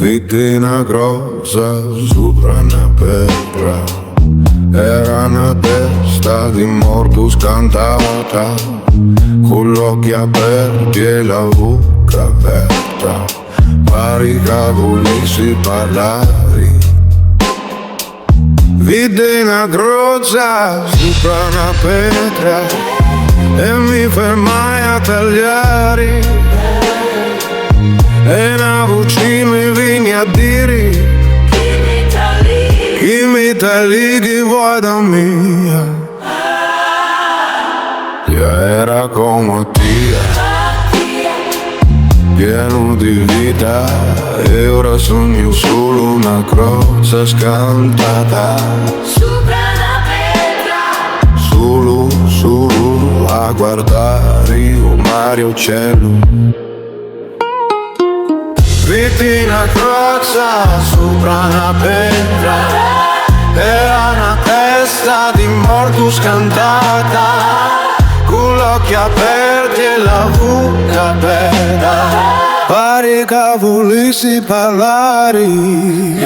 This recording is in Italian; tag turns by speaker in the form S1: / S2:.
S1: Vitti una Crozza sopra una pietra, era una testa di morto scantata, con gli occhi aperti e la bocca aperta, pari cavoli si parlari. Vitti una Crozza sopra una pietra e mi fermai a tagliare. E una voce mi viene a dire: chi mi tagli, chi vuoi da mia? Io era come te, pieno di vita, e ora sogno solo una Crozza scantata
S2: sopra la pietra,
S1: solo a guardare il mare e il cielo. Vitti una Crozza sopra una pietra, era una testa di morto scantata, con gli occhi aperti e la bocca aperta, pari cavoli si parlari.